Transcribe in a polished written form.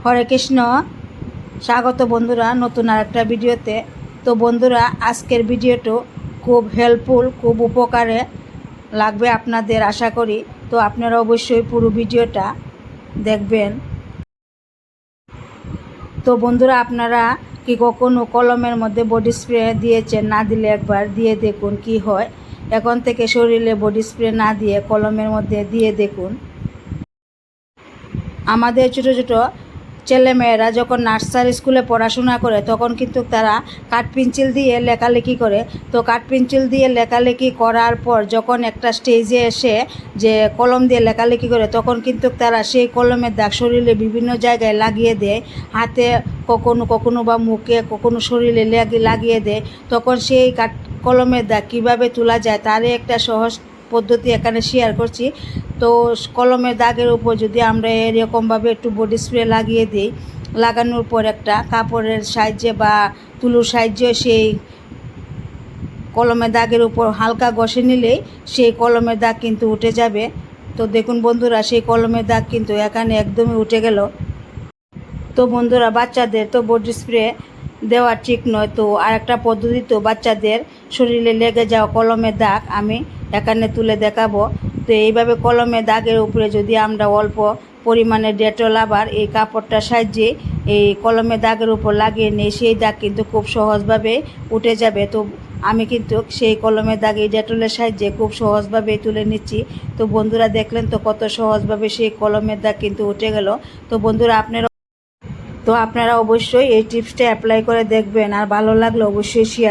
হরে কৃষ্ণ। স্বাগত বন্ধুরা নতুন আরেকটা ভিডিওতে। তো বন্ধুরা, আজকের ভিডিওটা খুব হেল্পফুল, খুব উপকারে লাগবে আপনাদের আশা করি। তো আপনারা অবশ্যই পুরো ভিডিওটা দেখবেন। তো বন্ধুরা, আপনারা কি কখনো কলমের মধ্যে বডি স্প্রে দিয়েছেন? না দিলে একবার দিয়ে দেখুন কি হয়। এখন থেকে শরীরে বডি স্প্রে না দিয়ে কলমের মধ্যে দিয়ে দেখুন। আমাদের ছোটো ছোটো ছেলেমেয়েরা যখন নার্সারি স্কুলে পড়াশোনা করে তখন কিন্তু তারা কাঠ পেন্সিল দিয়ে লেখালেখি করে। তো কাঠ পেন্সিল দিয়ে লেখালেখি করার পর যখন একটা স্টেজে এসে যে কলম দিয়ে লেখালেখি করে, তখন কিন্তু তারা সেই কলমের দাগ শরীরে বিভিন্ন জায়গায় লাগিয়ে দেয়। হাতে কখনো কখনো বা মুখে, কখনো শরীরে লাগিয়ে দেয়। তখন সেই কলমের দাগ কীভাবে তোলা যায় তারই একটা সহজ পদ্ধতি এখানে শেয়ার করছি। তো কলমের দাগের উপর যদি আমরা এরকমভাবে একটু বডি স্প্রে লাগিয়ে দিই, লাগানোর পর একটা কাপড়ের সাহায্যে বা তুলোর সাহায্যে সেই কলমের দাগের উপর হালকা ঘষে নিলেই সেই কলমের দাগ কিন্তু উঠে যাবে। তো দেখুন বন্ধুরা, সেই কলমের দাগ কিন্তু এখানে একদমই উঠে গেল। তো বন্ধুরা, বাচ্চাদের তো বডি স্প্রে দেওয়া ঠিক নয়। তো আর একটা পদ্ধতি, তো বাচ্চাদের শরীরে লেগে যাওয়া কলমের দাগ আমি এখানে তুলে দেখাবো। তো এইভাবে কলমের দাগের উপরে যদি আমরা অল্প পরিমাণে ডেটল আবার এই কাপড়টার সাহায্যে এই কলমের দাগের উপর লাগিয়ে নিই, সেই দাগ কিন্তু খুব সহজভাবে উঠে যাবে। তো আমি কিন্তু সেই কলমের দাগ এই ডেটলের সাহায্যে খুব সহজভাবে তুলে নিচ্ছি। তো বন্ধুরা, দেখলেন তো কত সহজভাবে সেই কলমের দাগ কিন্তু উঠে গেল। তো বন্ধুরা, আপনারা অবশ্যই এই টিপসটা অ্যাপ্লাই করে দেখবেন, আর ভালো লাগলে অবশ্যই শেয়ার